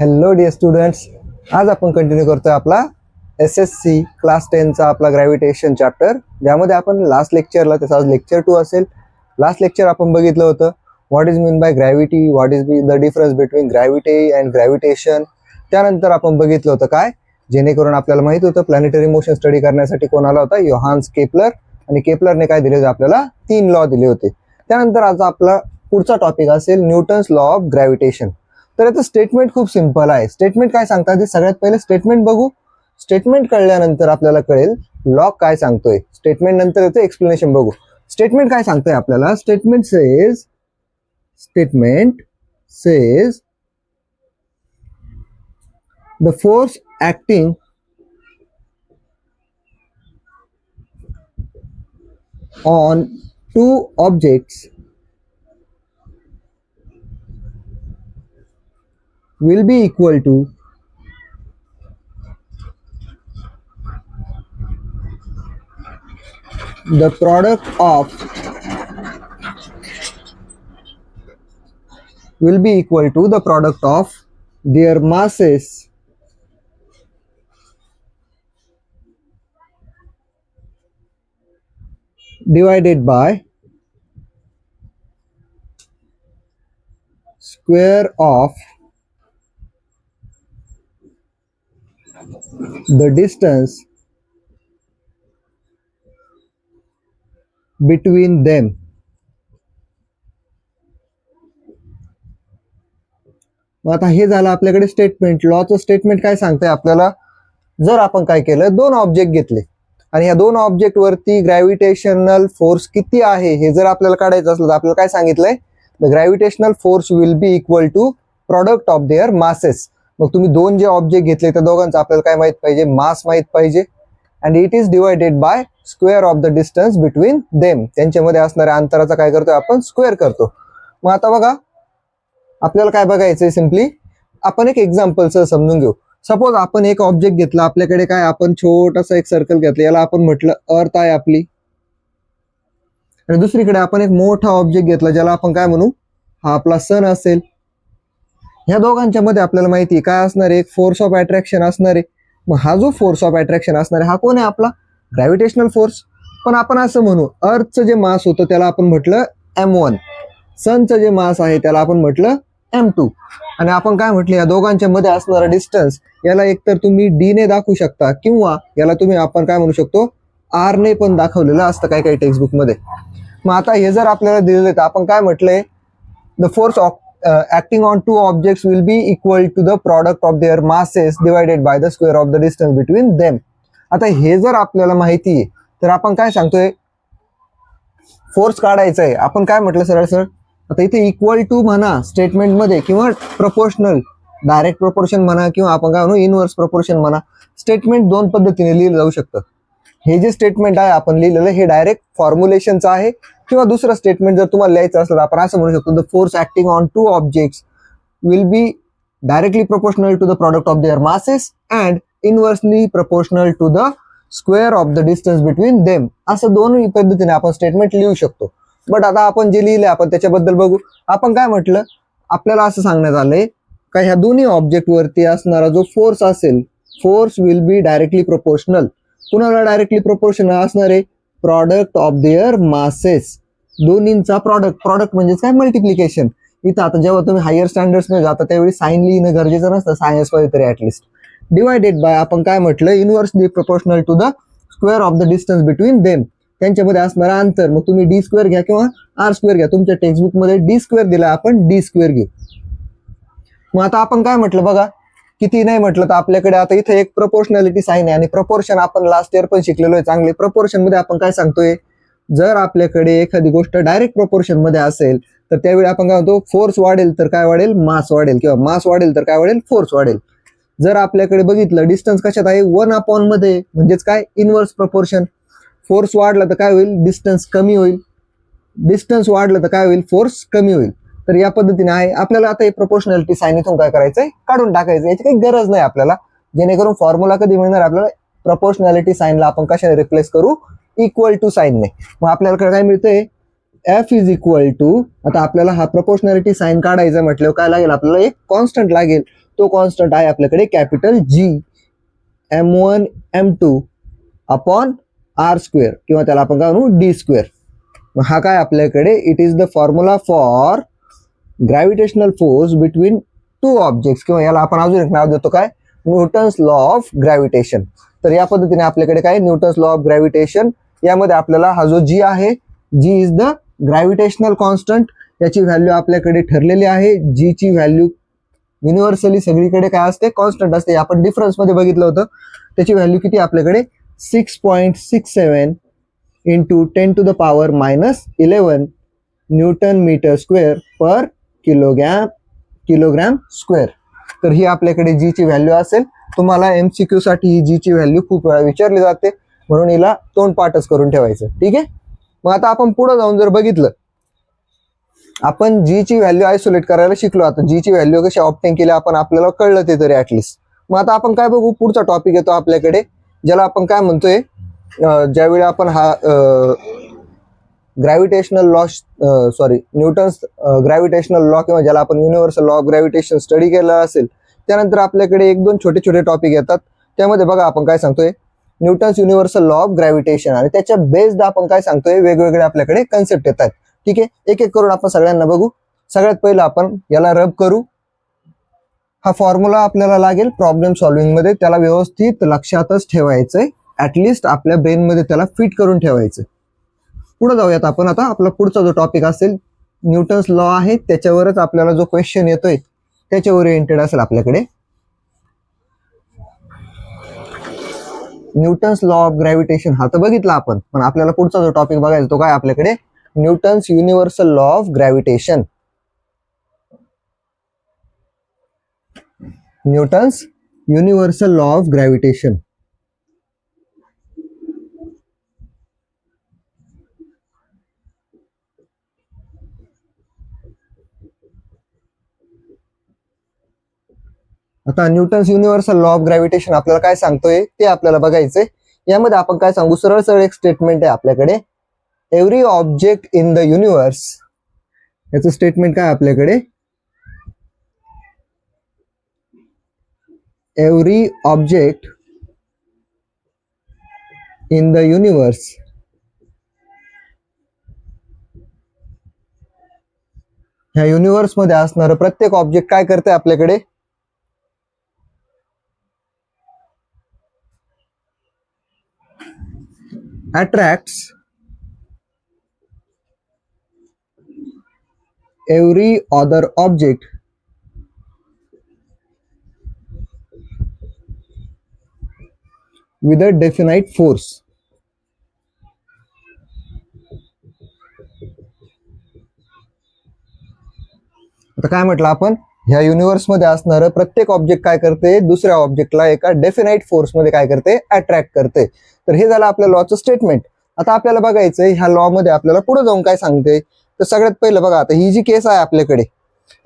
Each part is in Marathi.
हॅलो डिअर स्टुडंट्स, आज आपण कंटिन्यू करतोय आपला SSC क्लास 10चा आपला ग्रॅव्हिटेशन चॅप्टर, ज्यामध्ये आपण लास्ट लेक्चरला, त्याचा आज लेक्चर 2 असेल. लास्ट लेक्चर आपण बघितलं होतं what is mean by gravity, what is the difference between gravity and gravitation. त्यानंतर आपण बघितलं होतं काय, जेणेकरून आपल्याला माहित होतं प्लॅनेटरी मोशन स्टडी करण्यासाठी कोण आला होता, योहान्स केपलर. आणि केपलरने काय दिले होते आपल्याला, 3 लॉ दिले होते. त्यानंतर आज आपला पुढचा टॉपिक असेल न्यूटन्स लॉ ऑफ ग्रॅव्हिटेशन. तर याचं स्टेटमेंट खूप सिंपल आहे. स्टेटमेंट काय सांगतात ते सगळ्यात पहिले स्टेटमेंट बघू. स्टेटमेंट कळल्यानंतर आपल्याला कळेल लॉ काय सांगतोय. स्टेटमेंट नंतर याचं एक्सप्लेनेशन बघू. स्टेटमेंट काय सांगतोय आपल्याला, statement says the force acting on two objects will be equal to the product of their masses divided by square of the distance between them. मग आता हे झालं आपल्याकडे स्टेटमेंट. लॉचं स्टेटमेंट काय सांगतंय आपल्याला, जर आपण काय केलं, 2 ऑब्जेक्ट घेतले आणि ह्या 2 ऑब्जेक्ट वरती ग्रॅव्हिटेशनल फोर्स किती आहे हे जर आपल्याला काढायचं असलं तर आपल्याला काय सांगितलंय, the gravitational force will be equal to product of their masses. मग तुम्ही 2 जे ऑब्जेक्ट घेतले त्या दोघांचं आपल्याला काय माहित पाहिजे, मास माहित पाहिजे. And it is divided by square of the distance between them. त्यांच्यामध्ये असणाऱ्या अंतराचा काय करतोय आपण, स्क्वेअर करतो. मग आता बघा आपल्याला काय बघायचंय, सिम्पली आपण एक एक्झाम्पलचं समजून घेऊ. सपोज आपण एक ऑब्जेक्ट घेतला, आपल्याकडे काय, आपण छोटासा एक सर्कल घेतलं, याला आपण म्हटलं अर्थ आहे आपली. आणि दुसरीकडे आपण एक मोठा ऑब्जेक्ट घेतला ज्याला आपण काय म्हणू, हा आपला सन असेल. ह्या दोघांच्या मध्ये आपल्याला माहिती आहे काय असणार आहे, एक फोर्स ऑफ अट्रॅक्शन असणार आहे. मग हा जो फोर्स ऑफ अट्रॅक्शन असणार आहे हा कोण आहे, आपला ग्रॅव्हिटेशनल फोर्स. पण आपण असं म्हणू, अर्थचं जे मास होतं त्याला आपण म्हटलं M1, सनचं जे मास आहे त्याला आपण म्हटलं M2. आणि आपण काय म्हटलं, या दोघांच्या मध्ये असणारा डिस्टन्स याला एकतर तुम्ही D ने दाखवू शकता किंवा याला तुम्ही आपण काय म्हणू शकतो, R ने पण दाखवलेलं असतं काही काही टेक्स्टबुक मध्ये. मग आता हे जर आपल्याला दिलेलं तर आपण काय म्हटलंय, the force acting on two objects will be equal to the product of their masses divided by the square of the distance between them. आता हे जर आपल्याला माहिती आहे तर आपण काय सांगतोय, फोर्स काढायचा आहे. आपण काय म्हटलं सरळ सरळ, आता इथे इक्वल टू म्हणा स्टेटमेंट मध्ये, किंवा प्रपोर्शनल डायरेक्ट प्रपोर्शन म्हणा, किंवा आपण काय म्हणू इनवर्स प्रपोर्शन म्हणा. स्टेटमेंट 2 पद्धतीने लिहिलं जाऊ शकतं. हे जे स्टेटमेंट आहे आपण लिहिलेलं हे डायरेक्ट फॉर्म्युलेशनचं आहे. किंवा दुसरं स्टेटमेंट जर तुम्हाला लिहायचं असलं तर आपण असं म्हणू शकतो, the force acting on 2 objects will be directly proportional to the product of their masses and inversely proportional to the square of the distance between them. असं दोन्ही पद्धतीने आपण स्टेटमेंट लिहू शकतो. बट आता आपण जे लिहिले आपण त्याच्याबद्दल बघू. आपण काय म्हटलं, आपल्याला असं सांगण्यात आलंय का ह्या दोन्ही ऑब्जेक्ट वरती असणारा जो फोर्स असेल, force will be directly proportional. कुणाला डायरेक्टली प्रोपोर्शनल असणार आहे, प्रॉडक्ट ऑफ देअर मासेस. दोन्हींचा प्रॉडक्ट म्हणजे काय, मल्टिप्लिकेशन. इथं आता जेव्हा तुम्ही हायर स्टँडर्ड्स मध्ये जाता त्यावेळी साइन लिहिणं गरजेचं नसतं, सायन्स मध्ये तरी ऍटलिस्ट. डिवायडेड बाय आपण काय म्हटलं, inversely proportional to the square of the distance between them. त्यांच्यामध्ये असणारा अंतर. मग तुम्ही D² घ्या किंवा R² घ्या, तुमच्या टेक्स्टबुक मध्ये D² दिला, आपण D² घेऊ. मग आता आपण काय म्हटलं बघा, किती नाही म्हटलं तर आपल्याकडे आता इथे एक प्रपोर्शनॅलिटी साइन आहे. आणि प्रपोर्शन आपण लास्ट इयर पण शिकलेलो आहे चांगले. प्रपोर्शन मध्ये आपण काय सांगतोय, जर आपल्याकडे एखादी गोष्ट डायरेक्ट प्रपोर्शन मध्ये असेल तर त्यावेळी आपण काय म्हणतो, फोर्स वाढेल तर काय वाढेल, मास वाढेल, किंवा मास वाढेल तर काय वाढेल, फोर्स वाढेल. जर आपल्याकडे बघितलं डिस्टन्स कशात आहे, 1/, मध्ये, म्हणजेच काय, इनवर्स प्रपोर्शन. फोर्स वाढला तर काय होईल, डिस्टन्स कमी होईल. डिस्टन्स वाढलं तर काय होईल, फोर्स कमी होईल. तर या पद्धतीने आहे. आपल्याला आता हे प्रोपोर्शनॅलिटी साइन इथून काय करायचंय, काढून टाकायचं. याची काही गरज नाही आपल्याला, जेणेकरून फॉर्म्युला कधी मिळणार आपल्याला, प्रोपोर्शनॅलिटी साइनला आपण कशाने रिप्लेस करू, इक्वल टू साइनने. मग आपल्याला काय मिळतंय, F इज इक्वल टू, आता आपल्याला हा प्रोपोर्शनॅलिटी साइन काढायचा म्हटल्यावर काय लागेल, आपल्याला एक कॉन्स्टंट लागेल. तो कॉन्स्टंट आहे आपल्याकडे capital G m1 m2 upon r square किंवा त्याला आपण काय म्हणू d स्क्वेअर. हा काय आपल्याकडे it is the formula for gravitational force between two objects किंवा याला आपण अजून एक नाव देतो काय न्यूटन्स लॉ ऑफ ग्रॅव्हिटेशन. तर या पद्धतीने आपल्याकडे काय न्यूटन्स लॉ ऑफ ग्रॅव्हिटेशन यामध्ये आपल्याला हा जो G आहे G is the gravitational constant याची व्हॅल्यू आपल्याकडे ठरलेली आहे. G ची व्हॅल्यू युनिव्हर्सली सगळीकडे काय असते कॉन्स्टंट असते. आपण डिफरन्स मध्ये बघितलं होतं त्याची व्हॅल्यू किती आपल्याकडे 6.67 into 10 to the power -11 newton metre square per kilogram square. तर ही आपल्याकडे G ची व्हॅल्यू असेल. तुम्हाला MCQ साठी ही G ची व्हॅल्यू खूप वेळा विचारली जाते म्हणून हिला तोंडपाठच करून ठेवायचं. ठीक आहे. मग आता आपण पुढे जाऊन जर बघितलं आपण G ची व्हॅल्यू आयसोलेट करायला शिकलो. आता G ची व्हॅल्यू कशी ऑब्टेन केली आपण आपल्याला कळलं ते तरी ऍटलिस्ट. मग आता आपण काय बघू पुढचा टॉपिक येतो आपल्याकडे ज्याला आपण काय म्हणतोय ज्यावेळी आपण हा gravitational law Newton's gravitational law किंवा ज्याला आपण universal law of gravitation study केला असेल त्यानंतर आपल्याकडे एक दोन छोटे छोटे टॉपिक येतात. त्यामध्ये बघा आपण काय सांगतोय Newton's universal law of gravitation आणि त्याच्या बेस्ड आपण काय सांगतोय वेगवेगळे आपल्याकडे कन्सेप्ट येतात. ठीक आहे. एक एक करून आपण सगळ्यांना बघू. सगळ्यात पहिलं आपण याला रब करू. हा फॉर्म्युला आपल्याला लागेल प्रॉब्लेम सॉल्व्हिंग मध्ये त्याला व्यवस्थित लक्षातच ठेवायचंय. ऍटलिस्ट आपल्या ब्रेन मध्ये त्याला फिट करून ठेवायचं. पुढे जाऊयात आपण. आता आपला पुढचा जो टॉपिक असेल न्यूटन्स लॉ आहे त्याच्यावरच आपल्याला जो क्वेश्चन येतोय त्याच्या ओरिएंटेड असेल आपल्याकडे. न्यूटन्स लॉ ऑफ ग्रॅव्हिटेशन हा तर बघितला आपण पण आपल्याला पुढचा जो टॉपिक बघायचा तो काय आपल्याकडे Newton's universal law of gravitation. Newton's universal law of gravitation. आता Newton's universal law of gravitation आपल्याला काय सांगतोय ते आपल्याला बघायचंय. यामध्ये आपण काय सांगू सरळ सरळ एक स्टेटमेंट आहे आपल्याकडे every object in the universe. याचं स्टेटमेंट काय आपल्याकडे every object in the universe ह्या युनिव्हर्स मध्ये असणारं प्रत्येक ऑब्जेक्ट काय करते आपल्याकडे attracts every other object with a definite force. आता काय म्हटलं आपण ह्या युनिव्हर्स मध्ये असणारं प्रत्येक ऑब्जेक्ट काय करते दुसऱ्या ऑब्जेक्टला एका डेफिनाइट फोर्स मध्ये काय करते अट्रॅक्ट करते. तर हे झालं आपल्या लॉचं स्टेटमेंट. आता आपल्याला बघायचंय ह्या लॉ मध्ये आपल्याला पुढे जाऊन काय सांगते. तर सगळ्यात पहिलं बघा आता ही जी केस आहे आपल्याकडे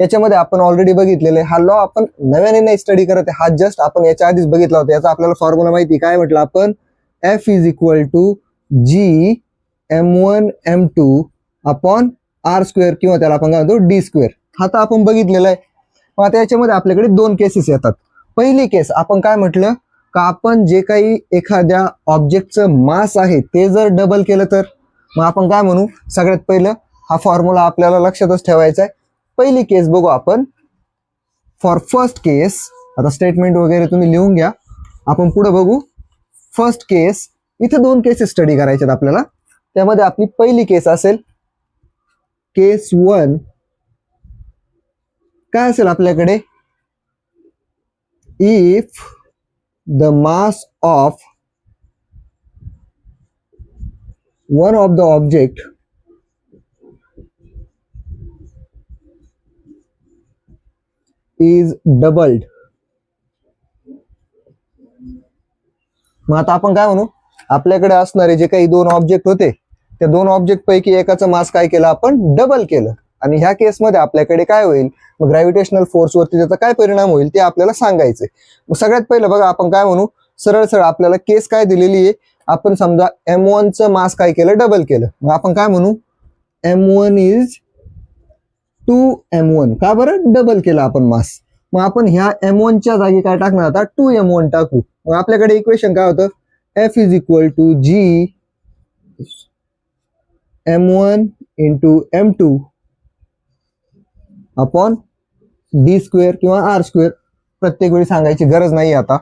याच्यामध्ये आपण ऑलरेडी बघितलेले हा लॉ आपण नव्याने नाही स्टडी करत आहे. हा जस्ट आपण याच्या आधीच बघितला होता. याचा आपल्याला फॉर्म्युला माहिती काय म्हटलं आपण F is equal to G m1 m2 upon r square किंवा त्याला आपण काय म्हणतो d स्क्वेअर. हा तर आपण बघितलेला आहे. मग आता याच्यामध्ये आपल्याकडे दोन केसेस येतात. पहिली केस आपण काय म्हटलं का आपण जे काही एखाद्या ऑब्जेक्टचं मास आहे ते जर डबल केलं तर मग आपण काय म्हणू सगळ्यात पहिलं हा फॉर्म्युला आपल्याला लक्षातच ठेवायचा आहे. पहिली केस बघू आपण फॉर फर्स्ट केस. आता स्टेटमेंट वगैरे तुम्ही लिहून घ्या आपण पुढे बघू. फर्स्ट केस इथे दोन केसेस स्टडी करायचे आपल्याला. त्यामध्ये आपली पहिली केस असेल केस 1 काय असेल आपल्याकडे if the mass of one of the object is doubled. मग आता आपण काय म्हणू आपल्याकडे असणारे जे काही दोन ऑब्जेक्ट होते त्या दोन ऑब्जेक्ट पैकी एकाचं मास काय केलं आपण डबल केलं आणि ह्या केसमध्ये आपल्याकडे काय होईल मग ग्रॅव्हिटेशनल फोर्स वरती त्याचा काय परिणाम होईल ते आपल्याला सांगायचंय. मग सगळ्यात पहिलं बघा आपण काय म्हणू सरळ सरळ आपल्याला केस काय दिलेली आहे. आपण समजा m1 चं मास काय केलं डबल केलं. मग आपण काय म्हणू m1 इज 2m1 का बरं डबल केलं आपण मास. मग आपण ह्या M1 च्या जागी काय टाकणार आता 2M1 टाकू. मग आपल्याकडे इक्वेशन काय होतं F is equal to G M1 into M2 upon D square किंवा R स्क्वेअर, प्रत्येक वेळी सांगायची गरज नाही आता.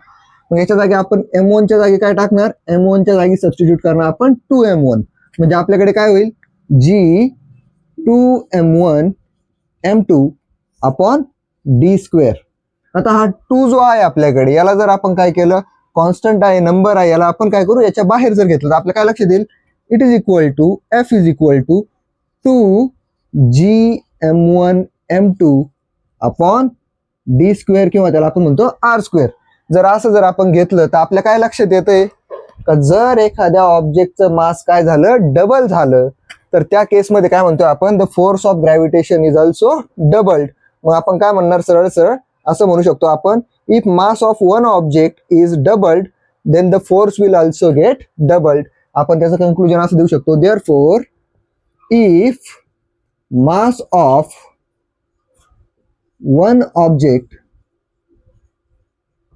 मग याच्या जागी आपण M1 च्या जागी काय टाकणार, M1 च्या जागी सबस्टिट्यूट करणार आपण 2M1. म्हणजे आपल्याकडे काय होईल G 2M1 M2 upon D square. आता हा 2 जो आहे आपल्याकडे याला जर आपण काय केलं, कॉन्स्टंट आहे, नंबर आहे, याला आपण काय करू, याच्या बाहेर जर घेतलं तर आपल्याला काय लक्षात येईल, it is equal to F is equal to 2G M1 M2 upon D square किंवा त्याला आपण म्हणतो R स्क्वेअर. जर असं जर आपण घेतलं तर आपल्या काय लक्षात येतंय का जर एखाद्या ऑब्जेक्टचं मास काय झालं डबल झालं तर त्या केसमध्ये काय म्हणतो आपण the force of gravitation is also doubled. मग आपण काय म्हणणार सरळ सरळ असं म्हणू शकतो आपण, if mass of one object is doubled then the force will also get doubled. आपण त्याचं कंक्लुजन असं देऊ शकतो, therefore if mass of one object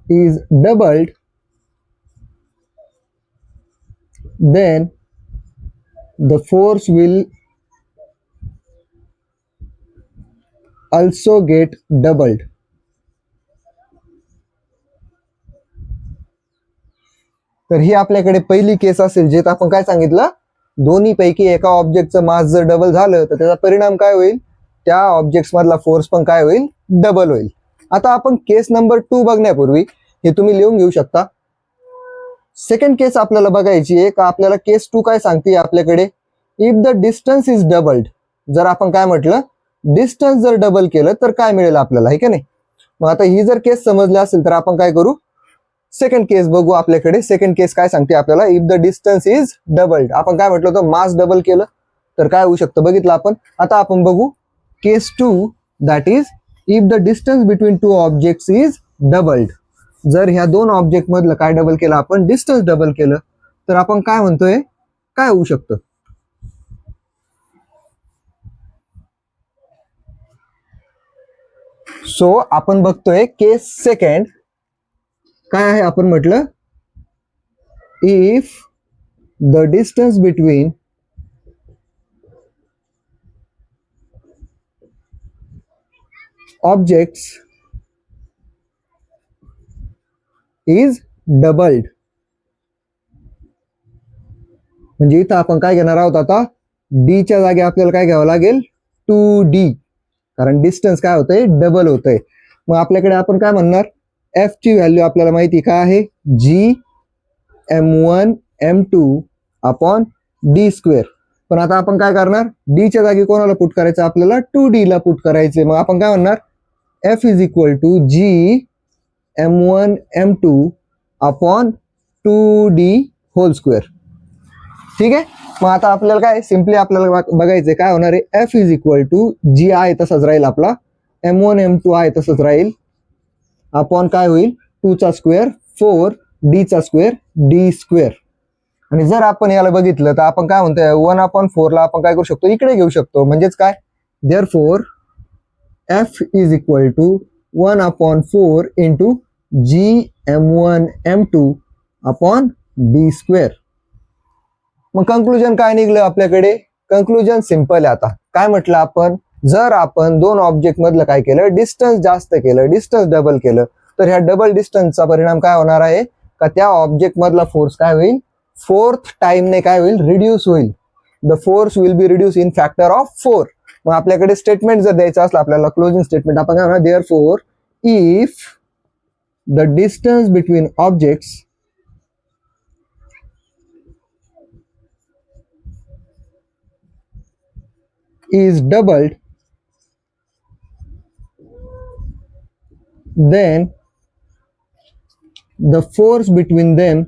is doubled, then the force will also get doubled. तर ही आपल्याकडे पहिली केस असेल, जे आपण काय सांगितलं, दोन्ही पैकी एका ऑब्जेक्टचं मास जर डबल झालं तर त्याचा परिणाम काय होईल, त्या ऑब्जेक्ट मधला फोर्स पण काय होईल, डबल होईल. आता आपण केस नंबर 2 बघण्यापूर्वी हे तुम्ही लिहून घेऊ शकता. सेकंड केस आपल्याला बघायची आहे का, आपल्याला केस 2 काय सांगते आपल्याकडे, if the distance is doubled. जर आपण काय म्हटलं, डिस्टन्स जर डबल केलं तर काय मिळेल आपल्याला, है का नाही. मग आता ही जर केस समजली असेल तर आपण काय करू, सेकंड केस बघू. आपल्याकडे सेकंड केस काय सांगते आपल्याला, if the distance is doubled. आपण काय म्हटलं होतं, मास डबल केलं तर काय होऊ शकतं बघितलं आपण. आता आपण बघू केस 2, that is if the distance between two objects is doubled. जर ह्या दोन ऑब्जेक्ट मधलं काय डबल केलं आपण, डिस्टन्स डबल केलं तर आपण काय म्हणतोय, काय होऊ शकतं. सो आपण बघतोय केस सेकंड काय आहे, आपण म्हटलं if the distance between objects is doubled. म्हणजे इथं आपण काय घेणार आहोत आता, D च्या जागी आपल्याला काय घ्यावं लागेल, 2D, कारण डिस्टन्स काय होतंय, डबल होतंय. मग आपल्याकडे आपण काय म्हणणार, F ची व्हॅल्यू आपल्याला माहिती काय आहे, G M1 M2 upon D square. पण आता आपण काय करणार, D च्या जागी कोणाला पुट करायचं, आपल्याला 2D ला पुट करायचे. मग आपण काय म्हणणार, F is equal to G M1 M2 upon 2D whole square. ठीक आहे. मग आता आपल्याला काय सिम्पली आपल्याला बघायचंय काय होणार आहे, F is equal to G आहे तसाच राहील आपला, M1 M2 आहे तसंच राहील, अपॉन काय होईल 2 चा स्क्वेअर 4 D चा स्क्वेअर D स्क्वेअर. आणि जर आपण याला बघितलं तर आपण काय म्हणतोय, 1/4 ला आपण काय करू शकतो, इकडे घेऊ शकतो. म्हणजेच काय, therefore F is equal to 1/4 into G M1 M2 upon D square. मग कंक्लुजन काय निघलं आपल्याकडे, कंक्लुजन सिंपल आहे. आता काय म्हटलं आपण, जर आपण दोन ऑब्जेक्ट मधलं काय केलं, डिस्टन्स जास्त केलं, डिस्टन्स डबल केलं तर ह्या डबल डिस्टन्सचा परिणाम काय होणार आहे का, त्या ऑब्जेक्ट मधला फोर्स काय होईल, 4th टाइमने काय होईल, रिड्यूस होईल. The force will be reduce in factor of 4. मग आपल्याकडे स्टेटमेंट जर द्यायचं असलं आपल्याला, क्लोजिंग स्टेटमेंट आपण काय म्हणणार, therefore if the distance between objects is doubled, then the force between them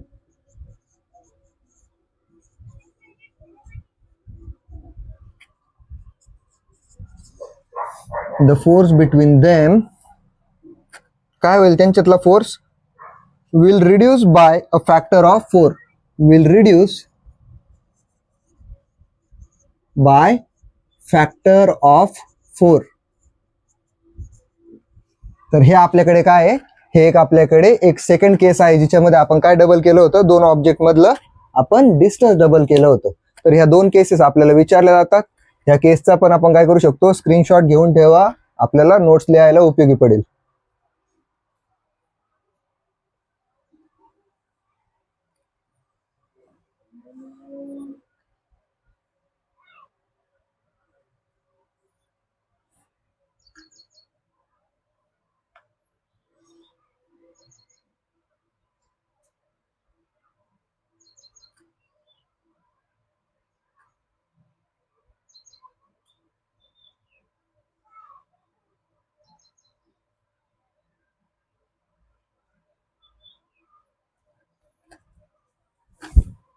काय होईल, त्यांच्यातला force will reduce by a factor of 4, will reduce by factor of 4. तर हे आपल्याकडे काय आहे, हे एक आपल्याकडे एक सेकंड केस आहे जिच्यामध्ये आपण काय डबल केलं होतं, दोन ऑब्जेक्ट मधलं आपण डिस्टन्स डबल केलं होतं. तर ह्या दोन केसेस आपल्याला विचारल्या जातात. ह्या केसचा पण आपण काय करू शकतो, स्क्रीनशॉट घेऊन ठेवा, आपल्याला नोट्स लिहायला उपयोगी पडेल.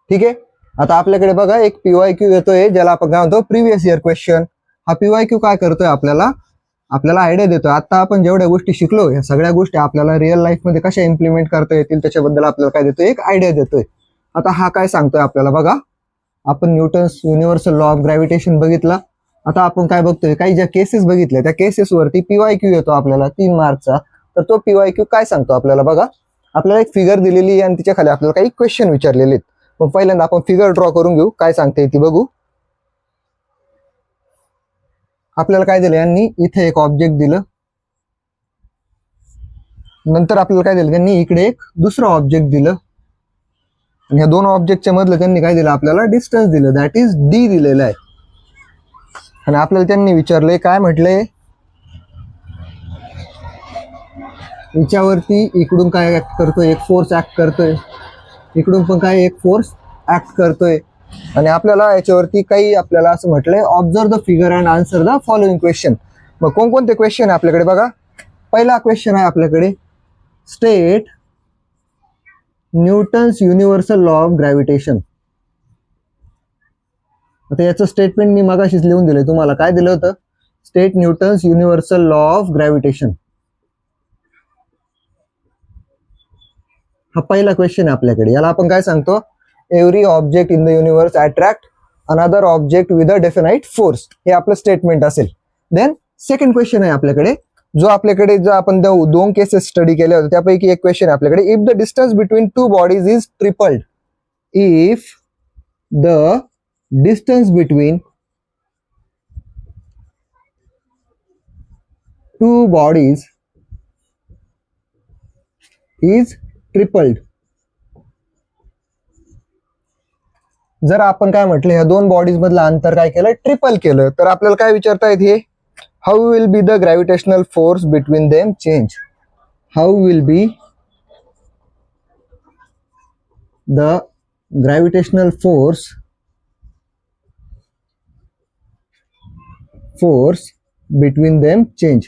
ठीक आहे. आता आपल्याकडे बघा एक PYQ येतोय ज्याला आपण काय म्हणतो, प्रिव्हियस इयर क्वेश्चन. हा PYQ काय करतोय, आपल्याला आयडिया देतोय. आता आपण जेवढ्या गोष्टी शिकलो ह्या सगळ्या गोष्टी आपल्याला रिअल लाईफ मध्ये कशा इम्प्लिमेंट करता येतील त्याच्याबद्दल आपल्याला काय देतोय, एक आयडिया देतोय. आता हा काय सांगतोय आपल्याला बघा, आपण Newton's universal law of gravitation बघितला. आता आपण काय बघतोय, काही ज्या केसेस बघितल्या त्या केसेस वरती PYQ येतो आपल्याला 3 मार्कचा. तर तो PYQ काय सांगतो आपल्याला बघा, आपल्याला एक फिगर दिलेली आहे आणि तिच्या खाली आपल्याला काही क्वेश्चन विचारलेले आहेत. मग पहिल्यांदा आपण फिगर ड्रॉ करून घेऊ, काय सांगते ती बघू. आपल्याला काय दिलं, यांनी इथे एक ऑब्जेक्ट दिलं, नंतर आपल्याला काय दिलं, त्यांनी इकडे एक दुसरं ऑब्जेक्ट दिलं, आणि ह्या दोन ऑब्जेक्टच्या मधलं त्यांनी काय दिलं, आपल्याला डिस्टन्स दिलं, दॅट इज D दिलेलं आहे. आणि आपल्याला त्यांनी विचारलंय, काय म्हटलंय, याच्यावरती इकडून काय ऍक्ट करतोय, एक फोर्स ऍक्ट करतोय, इकडून पण काय एक फोर्स ऍक्ट करतोय. आणि आपल्याला याच्यावरती काही आपल्याला असं म्हटलंय, observe the figure and answer the following question. मग कोणकोणते क्वेश्चन आहे आपल्याकडे बघा. पहिला क्वेश्चन आहे आपल्याकडे, state Newton's universal law of gravitation. आता याचं स्टेटमेंट मी मगाशीच लिहून दिलंय तुम्हाला. काय दिलं होतं, state Newton's universal law of gravitation. हा पहिला क्वेश्चन आहे आपल्याकडे. याला आपण काय सांगतो, every object in the universe attract another object with a definite force. हे आपलं स्टेटमेंट असेल. देन सेकंड क्वेश्चन आहे आपल्याकडे, जो आपण दोन केसेस स्टडी केल्या होत्या त्यापैकी एक क्वेश्चन आहे आपल्याकडे, if the distance between two bodies is tripled. If the distance between two bodies is tripled. जर आपण काय म्हटलं, ह्या दोन बॉडीज मधलं अंतर काय केलं, ट्रिपल केलं, तर आपल्याला काय विचारता येते, how will be the gravitational force between them change. How will be the gravitational force between them change.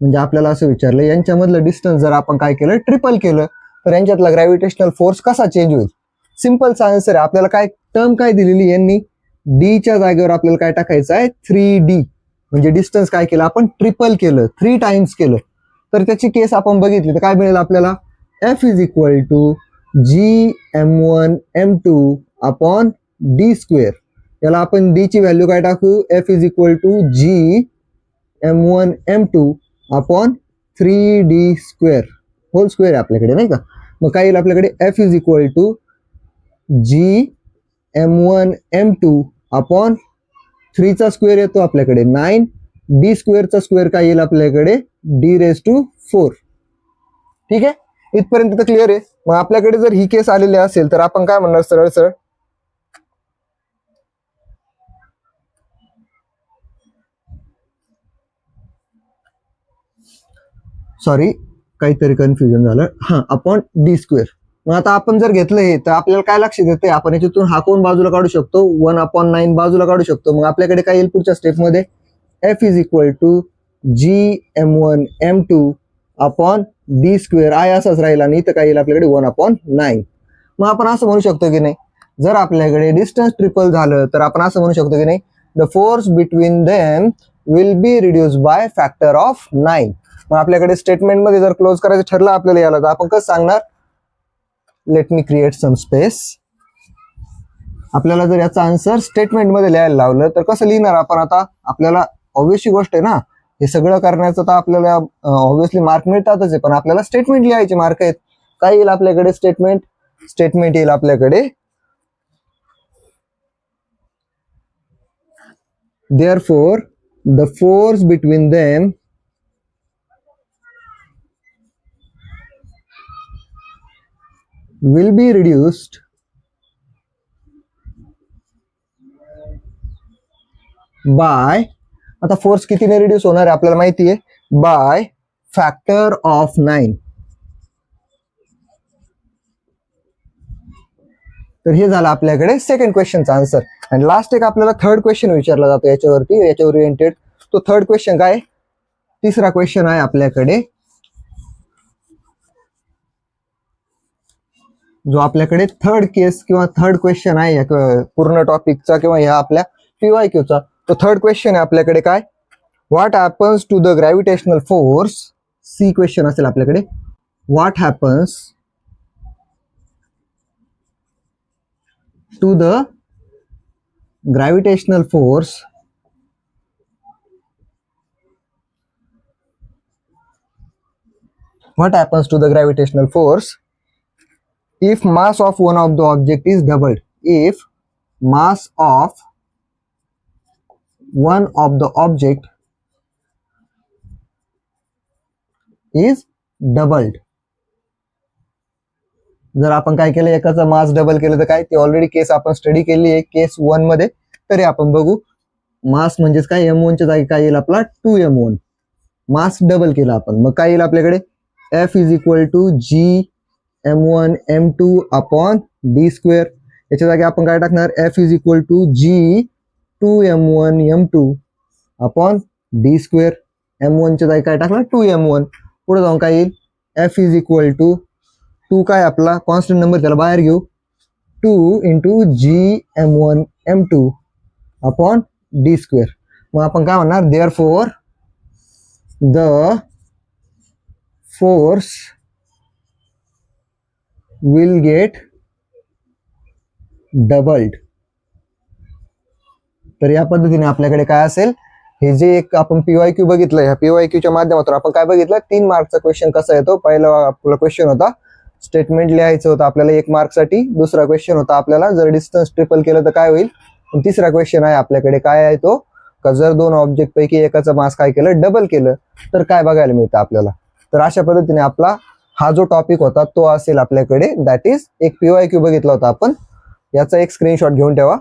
म्हणजे आपल्याला असं विचारलं, यांच्यामधलं डिस्टन्स जर आपण काय केलं, ट्रिपल केलं, तर यांच्यातला ग्रॅव्हिटेशनल फोर्स कसा चेंज होईल. सिंपल आन्सर आहे. आपल्याला काय टर्म काय दिलेली, यांनी डीच्या जागेवर आपल्याला काय टाकायचं आहे, 3D. म्हणजे डिस्टन्स काय केलं आपण, ट्रिपल केलं, 3 टाइम्स केलं. तर त्याची केस आपण बघितली तर काय मिळेल आपल्याला, F is equal to GM1M2 upon D². याला आपण D ची व्हॅल्यू काय टाकू, F is equal to GM1M2 upon 3D² whole square आहे आपल्याकडे, नाही का. मग काय येईल आपल्याकडे, F is equal to GM1M2 upon 3 चा स्क्वेअर येतो आपल्याकडे 9, D² चा स्क्वेअर काय येईल आपल्याकडे, D⁴. ठीक आहे, इथपर्यंत तर क्लिअर आहे. मग आपल्याकडे जर ही केस आलेली असेल तर आपण काय म्हणणार, सरळ सरळ सॉरी काहीतरी कन्फ्युजन झालं, हा, अपॉन D². मग आता आपण जर घेतलं हे तर आपल्याला काय लक्षात येते, आपण याच्यातून हा कोण बाजूला काढू शकतो, 1/9 बाजूला काढू शकतो. मग आपल्याकडे काय येईल पुढच्या स्टेपमध्ये, F is equal to GM1M2 upon D² आहे असाच राहील, आणि इथं काय येईल आपल्याकडे 1/9. मग आपण असं म्हणू शकतो की नाही, जर आपल्याकडे डिस्टन्स ट्रिपल झालं तर आपण असं म्हणू शकतो की नाही, the force between them will be reduce by factor of 9. मग आपल्याकडे स्टेटमेंट मध्ये जर क्लोज करायचं ठरलं आपल्याला याला, तर आपण कसं सांगणार, let me create some space. आपल्याला जर याचा आन्सर स्टेटमेंटमध्ये लिहायला लावलं तर कसं लिहिणार आपण आता? आपल्याला ऑब्वियसली गोष्ट आहे ना, हे सगळं करण्याचं तर आपल्याला ऑब्वियसली मार्क मिळतातच आहे, पण आपल्याला स्टेटमेंट लिहायचे मार्क आहेत. काय येईल आपल्याकडे? स्टेटमेंट येईल आपल्याकडे. Therefore, the force between them will be reduced by, आता फोर्स कितीने रिड्यूस होणार आहे आपल्याला माहिती आहे, बाय फॅक्टर ऑफ 9. तर हे झालं आपल्याकडे सेकंड क्वेश्चनचा आन्सर. आणि लास्ट एक आपल्याला थर्ड क्वेश्चन विचारला जातो याच्यावर ओरिएंटेड. तो थर्ड क्वेश्चन काय? तिसरा क्वेश्चन आहे आपल्याकडे, जो आपल्याकडे थर्ड केस किंवा थर्ड क्वेश्चन आहे या पूर्ण टॉपिकचा किंवा ह्या आपल्या PYQचा. तो थर्ड क्वेश्चन आहे आपल्याकडे काय? What happens to the gravitational force, see question असेल आपल्याकडे. What happens to the gravitational force what happens to the gravitational force if mass of one of the object is doubled? If mass of one of the object is doubled. जर आपण काय केलं, एकाचा मास डबल केलं तर काय? ती ऑलरेडी केस आपण स्टडी केली आहे केस 1 मध्ये. तरी आपण बघू, मास म्हणजेच काय? M1 च्या जागी काय येईल आपला? 2m1. मास डबल केला आपण, मग काय येईल आपल्याकडे? F is equal to G M1 M2 upon D square. याच्या जागी आपण काय टाकणार? F is equal to G 2m1 M2 upon D square. M1 च्या जागी काय टाकणार? 2m1. पुढे जाऊन काय येईल? F इज इक्वल टू 2 काय आपला कॉन्स्टंट नंबर, त्याला बाहेर घेऊ, 2 into G M1 M2 upon D square. मग आपण काय म्हणणार? Therefore the force will get doubled. तर या पद्धतीने आपल्याकडे काय असेल, हे जे एक आपण PYQ बघितलं, ह्या PYQच्या माध्यमातून आपण काय बघितलं? 3 मार्कचा क्वेश्चन कसा येतो. पहिला आपला क्वेश्चन होता स्टेटमेंट लिहायचं होतं आपल्याला 1 मार्कसाठी. दुसरा क्वेश्चन होता आपल्याला जर डिस्टन्स ट्रिपल केलं तर काय होईल. तिसरा क्वेश्चन आहे आपल्याकडे काय आहे तो, का जर 2 ऑब्जेक्ट पैकी एकाचा मास काय केलं? डबल केलं तर काय बघायला मिळतं आपल्याला. तर अशा पद्धतीने आपला हा जो टॉपिक होता तो असेल आपल्याकडे, दॅट इज एक PYQ बघितला होता आपण. याचा एक स्क्रीनशॉट घेऊन ठेवा.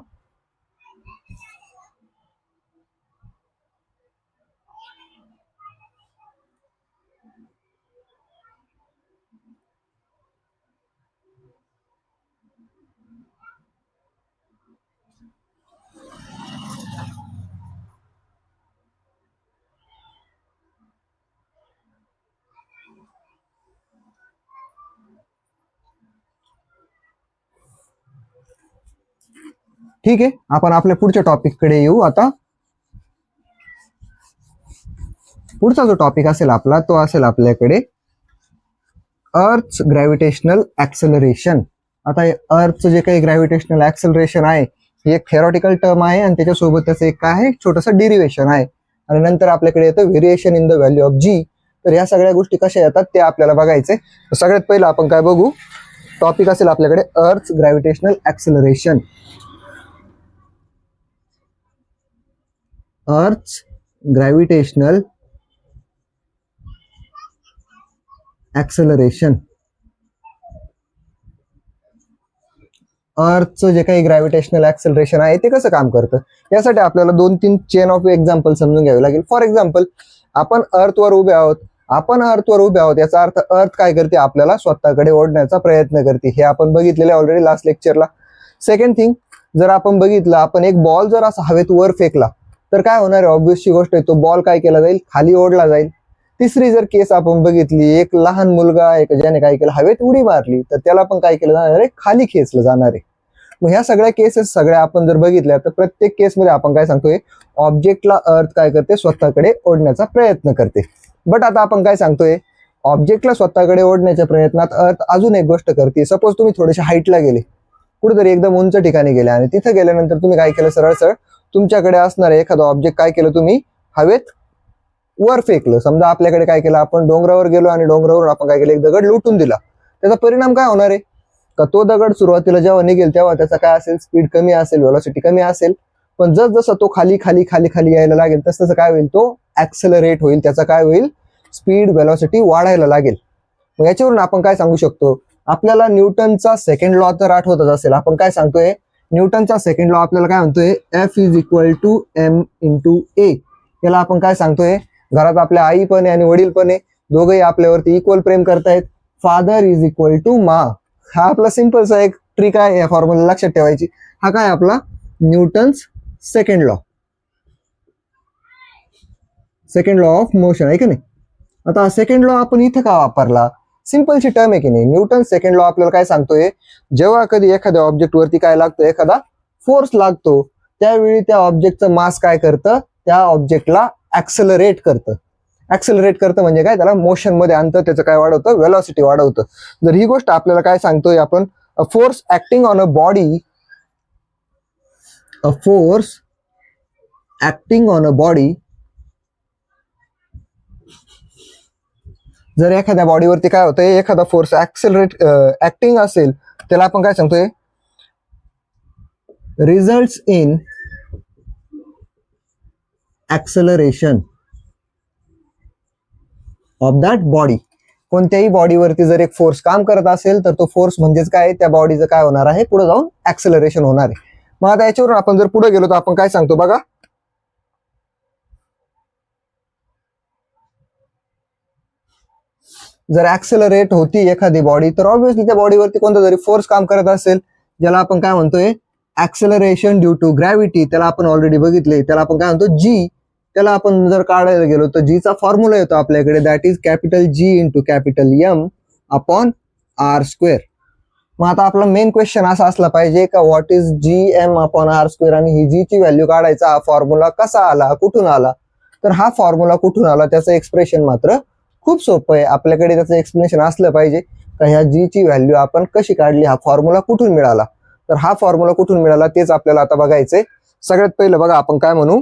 ठीक आहे, आपण आपल्या पुढच्या टॉपिक कडे येऊ आता. पुढचा जो टॉपिक असेल आपला तो असेल आपल्याकडे अर्थ ग्रॅव्हिटेशनल ऍक्सेलरेशन. आता अर्थचं जे काही ग्रॅव्हिटेशनल ऍक्सेलरेशन आहे हे एक थेरॉटिकल टर्म आहे आणि त्याच्यासोबत त्याचं एक काय आहे, छोटंसं डेरिव्हेशन आहे. आणि नंतर आपल्याकडे येतं variation in the value of G. तर या सगळ्या गोष्टी कशा येतात ते आपल्याला बघायचे. सगळ्यात पहिलं आपण काय बघू, टॉपिक असेल आपल्याकडे अर्थ ग्रॅव्हिटेशनल ऍक्सेलरेशन. अर्थ ग्रॅव्हिटेशनल ऍक्सेलरेशन. अर्थचं जे काही ग्रॅव्हिटेशनल ऍक्सेलरेशन आहे ते कसं काम करतं, यासाठी आपल्याला 2-3 चेन ऑफ एक्झाम्पल समजून घ्यावे लागेल. फॉर एक्झाम्पल, आपण अर्थवर उभे आहोत, याचा अर्थ अर्थ काय करते? आपल्याला स्वतःकडे ओढण्याचा प्रयत्न करते. हे आपण बघितलेलं ऑलरेडी लास्ट लेक्चरला. सेकंड थिंग, जर आपण बघितलं, आपण एक बॉल जर असा हवेत वर फेकला तर काय होणार आहे? ऑब्वियसली गोष्ट आहे, तो बॉल काय केला जाईल? खाली ओढला जाईल. तिसरी जर केस आपण बघितली, एक लहान मुलगा एक ज्याने काय केलं? हवेत उडी मारली, तर त्याला पण काय केलं जाणार आहे? खाली खेचलं जाणार आहे. मग ह्या सगळ्या केसेस सगळ्या आपण जर बघितल्या तर प्रत्येक केसमध्ये आपण काय सांगतोय? ऑब्जेक्टला अर्थ काय करते? स्वतःकडे ओढण्याचा प्रयत्न करते. बट आता आपण काय सांगतोय? ऑब्जेक्टला स्वतःकडे ओढण्याच्या प्रयत्नात अर्थ अजून एक गोष्ट करते. सपोज तुम्ही थोडेसे हाईटला गेले कुठेतरी एकदम उंच ठिकाणी गेले आणि तिथे गेल्यानंतर तुम्ही काय केलं, सरळ सरळ तुमच्याकडे असणारे एखादं ऑब्जेक्ट काय केलं, तुम्ही हवेत वर फेकलं. समजा आपल्याकडे काय केलं, आपण डोंगरावर गेलो आणि डोंगरावर आपण काय केलं, एक दगड लुटून दिला. त्याचा परिणाम काय होणार आहे का, तो दगड सुरुवातीला जेव्हा निघेल तेव्हा त्याचा काय असेल, स्पीड कमी असेल, व्हेलॉसिटी कमी असेल. पण जसं तो खाली खाली खाली खाली यायला लागेल तसं काय होईल, तो ऍक्सेलरेट होईल, त्याचा काय होईल, स्पीड व्हेलॉसिटी वाढायला लागेल. मग याच्यावरून आपण काय सांगू शकतो, आपल्याला न्यूटनचा सेकंड लॉ तर आठवतच असेल. आपण काय सांगतोय, न्यूटनचा सेकंड लॉ आपल्याला काय म्हणतोय, F is equal to m into a. याला आपण काय सांगतोय, घरात आपल्या आई पण आहे आणि वडील पण आहे, दोघंही आपल्यावरती इक्वल प्रेम करतायत. फादर इज इक्वल टू मा. हा आपला सिंपलचा एक ट्रिक आहे, या फॉर्म्युला लक्षात ठेवायची. हा काय आपला Newton's second law, second law of motion आहे की नाही. आता सेकंड लॉ आपण इथं का वापरला, सिंपलची टर्म आहे की नाही. न्यूटन सेकंड लॉ आपल्याला काय सांगतोय, जेव्हा कधी एखाद्या ऑब्जेक्ट वरती काय लागतो, एखादा फोर्स लागतो, त्यावेळी त्या ऑब्जेक्टचं मास काय करतं, त्या ऑब्जेक्टला ऍक्सेलरेट करतं. ऍक्सेलरेट करतं म्हणजे काय, त्याला मोशन मध्ये आणतं, त्याचं काय वाढवतं, व्हेलॉसिटी वाढवतं. जर ही गोष्ट आपल्याला काय सांगतोय आपण, a force acting on a body, a force acting on a body, जर एखाद्या बॉडीवरती काय होतंय, एखादा फोर्स ऍक्टिंग असेल, त्याला आपण काय सांगतोय, results in acceleration of that body. कोणत्याही बॉडीवरती जर एक फोर्स काम करत असेल तर तो फोर्स म्हणजेच काय, त्या बॉडीचं काय होणार आहे, पुढे जाऊन ऍक्सेलरेशन होणार आहे. मग आता याच्यावरून आपण जर पुढे गेलो तर आपण काय सांगतो बघा, जर ऍक्सेलरेट होती एखादी बॉडी तर ऑब्व्हियसली त्या बॉडीवरती कोणता तरी फोर्स काम करत असेल, ज्याला आपण काय म्हणतोय, ऍक्सेलरेशन ड्यू टू ग्रॅव्हिटी. त्याला आपण ऑलरेडी बघितले, त्याला आपण काय म्हणतो, जी. त्याला आपण जर काढायला गेलो तर जीचा फॉर्म्युला येतो आपल्याकडे, that is capital G into capital M upon R square. मग आता आपला मेन क्वेश्चन असा असला पाहिजे का, what is G M upon R square, आणि ही जी ची व्हॅल्यू काढायचा, हा फॉर्म्युला कसा आला, कुठून आला. तर हा फॉर्म्युला कुठून आला, त्याचं एक्सप्रेशन मात्र खूप सोपं आहे. आपल्याकडे त्याचं एक्सप्लेनेशन असलं पाहिजे का ह्या जी ची व्हॅल्यू आपण कशी काढली, हा फॉर्म्युला कुठून मिळाला. तर हा फॉर्म्युला कुठून मिळाला तेच आपल्याला आता बघायचंय. सगळ्यात पहिलं बघा, आपण काय म्हणू,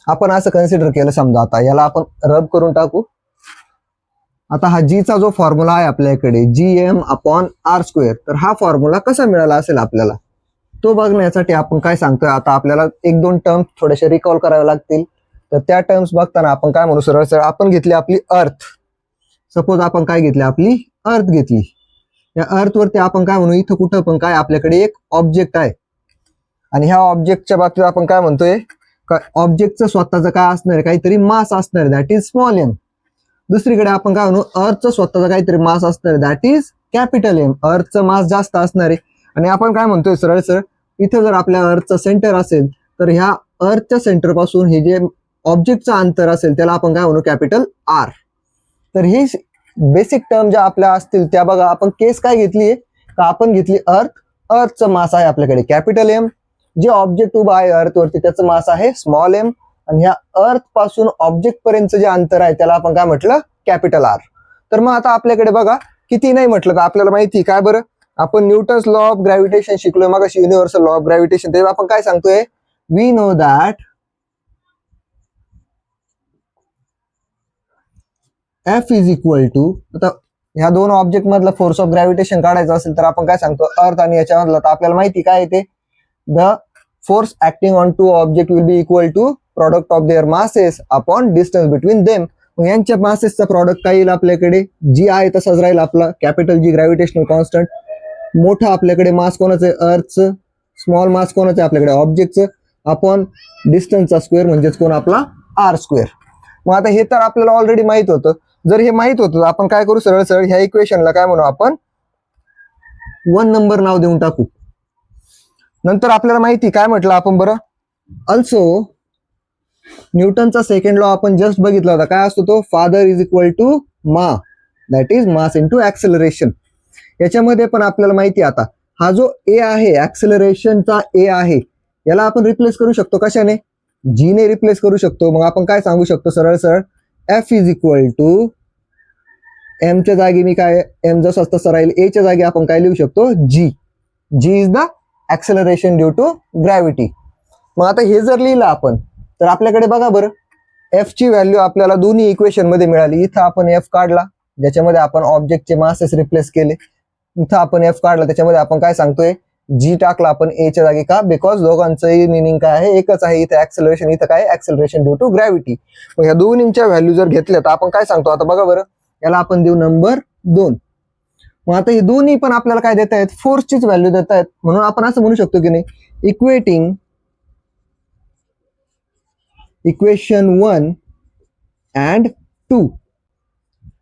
आपण असं कन्सिडर केलं, समजा आता याला आपण रब करून टाकू. आता हा जीचा जो फॉर्म्युला आहे आपल्याकडे, G M upon R square, तर हा फॉर्म्युला कसा मिळाला असेल आपल्याला, तो बघण्यासाठी आपण काय सांगतोय, आता आपल्याला एक दोन टर्म्स थोडेसे रिकॉल करावे लागतील. तर त्या टर्म्स बघताना आपण काय म्हणू, सरळ सरळ आपण घेतली आपली अर्थ. सपोज आपण काय घेतली, आपली अर्थ घेतली. या अर्थ वरती आपण काय म्हणू, इथं कुठं पण काय आपल्याकडे एक ऑब्जेक्ट आहे, आणि ह्या ऑब्जेक्टच्या बाबतीत आपण काय म्हणतोय, ऑब्जेक्टचं स्वतःचं काय असणार आहे, काहीतरी मास असणार आहे, दॅट इज स्मॉल एम. दुसरीकडे आपण काय म्हणू, अर्थचं स्वतःचा काहीतरी मास असणार आहे, दॅट इज कॅपिटल एम. अर्थचं मास जास्त असणार आहे. आणि आपण काय म्हणतोय, सरळ सरळ इथं जर आपल्या अर्थचं सेंटर असेल तर ह्या अर्थच्या सेंटर पासून हे जे ऑब्जेक्टचं अंतर असेल त्याला आपण काय म्हणू, कॅपिटल आर. तर ही बेसिक टर्म ज्या आपल्या असतील त्या बघा, आपण केस काय घेतली का, आपण घेतली अर्थ. अर्थचं मास आहे आपल्याकडे कॅपिटल एम, जे ऑब्जेक्ट उभा आहे अर्थवरती त्याचं मास आहे स्मॉल एम, आणि ह्या अर्थ पासून ऑब्जेक्ट पर्यंत जे अंतर आहे त्याला आपण काय म्हटलं, कॅपिटल आर. तर मग आता आपल्याकडे बघा, किती नाही म्हटलं तर आपल्याला माहिती काय बरं, आपण न्यूटन्स लॉ ऑफ ग्रॅव्हिटेशन शिकलोय मग, युनिव्हर्सल लॉ ऑफ ग्रॅव्हिटेशन. तेव्हा आपण काय सांगतोय, we know that F is equal to, आता ह्या दोन ऑब्जेक्ट मधला फोर्स ऑफ ग्रॅव्हिटेशन काढायचं असेल तर आपण काय सांगतो, अर्थ आणि याच्यामधला, तर आपल्याला माहिती काय येते, the force acting on two object will be equal to product of their masses upon distance between them. मग यांच्या मासेसचा प्रॉडक्ट काय येईल आपल्याकडे, जी आहे तसाच राहील आपला कॅपिटल जी ग्रॅव्हिटेशनल कॉन्स्टंट. मोठा आपल्याकडे मास कोणाचं आहे, अर्थचं. स्मॉल मास कोणाचं आहे आपल्याकडे, ऑब्जेक्टचं. अपॉन डिस्टन्सचा स्क्वेअर म्हणजेच कोण, आपला आर स्क्वेअर. मग आता हे तर आपल्याला ऑलरेडी माहित होतं. जर हे माहित होतं तर आपण काय करू, सरळ सरळ ह्या इक्वेशनला काय म्हणू, आपण 1 नंबर नाव देऊन टाकू. नंतर आपल्याला माहिती काय म्हटलं आपण बरं, अल्सो न्यूटनचा सेकंड लॉ आपण जस्ट बघितला होता, काय असतो तो, फादर इज इक्वल टू मा, that is mass into acceleration. याच्यामध्ये पण आपल्याला माहिती, आता हा जो ए आहे, ऍक्सेलरेशनचा ए आहे, याला आपण रिप्लेस करू शकतो कशाने, जी ने रिप्लेस करू शकतो. मग आपण काय सांगू शकतो, सरळ सरळ F इज इक्वल टू एमच्या जागी मी काय, एम जसं तसं राहील, एच्या जागी आपण काय लिहू शकतो, g. G is the acceleration due to gravity. मग आता हे जर लिहिलं आपण तर आपल्याकडे बघा बरं, एफ ची व्हॅल्यू आपल्याला दोन्ही इक्वेशन मध्ये मिळाली. इथं आपण एफ काढला, ज्याच्यामध्ये आपण ऑब्जेक्टचे मासेस रिप्लेस केले. इथं आपण एफ काढला, त्याच्यामध्ये आपण काय सांगतोय, जी टाकला आपण एच्या जागी. का? बिकॉज दोघांचंही मिनिंग काय आहे, एकच आहे. इथं ऍक्सेलरेशन, इथं काय, ऍक्सेलरेशन ड्यू टू ग्रॅव्हिटी. मग ह्या दोन्हींच्या व्हॅल्यू जर घेतल्या तर आपण काय सांगतो, आता बघा बरं, याला आपण देऊ नंबर 2. मग आता हे दोन्ही पण आपल्याला काय देत आहेत, फोर्सचीच व्हॅल्यू देत आहेत. म्हणून आपण असं म्हणू शकतो की नाही, इक्वेशन 1 अँड 2.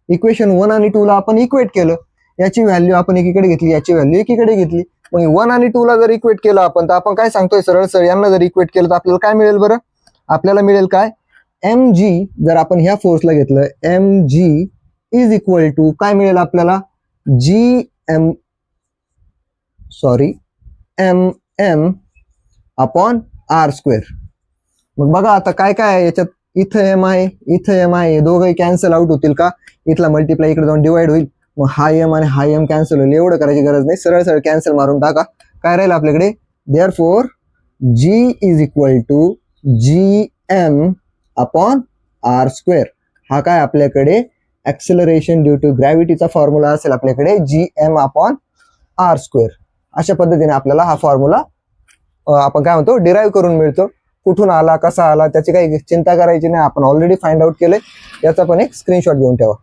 इक्वेशन 1 आणि 2 ला आपण इक्वेट केलं. याची व्हॅल्यू आपण एकीकडे घेतली, याची व्हॅल्यू एकीकडे घेतली. मग 1 आणि 2 ला जर इक्वेट केलं आपण, तर आपण काय सांगतोय, सरळ सरळ यांना जर इक्वेट केलं तर आपल्याला काय मिळेल बरं, आपल्याला मिळेल काय, एम जी. जर आपण ह्या फोर्सला घेतलं, M G is equal to काय मिळेल आपल्याला, M M upon R square. मग बघा आता काय काय आहे याच्यात, इथं एम आहे, इथं एम आहे, दोघंही कॅन्सल आउट होतील का, इथला मल्टिप्लाय इकडे जाऊन डिवाइड होईल. मग हा एम आणि हा एम कॅन्सल होईल. एवढं करायची गरज नाही, सरळ सरळ कॅन्सल मारून टाका. काय राहील आपल्याकडे, therefore G is equal to G M upon R square. हा काय आपल्याकडे ऍक्सेलरेशन ड्यू टू ग्रॅव्हिटीचा फॉर्म्युला असेल आपल्याकडे, G M upon R square. अशा पद्धतीने आपल्याला हा फॉर्म्युला आपण काय म्हणतो, डिराईव्ह करून मिळतो. कुठून आला, कसा आला, त्याची काही चिंता करायची नाही, आपण ऑलरेडी फाइंड आउट केलंय. याचा पण एक स्क्रीनशॉट घेऊन ठेवा.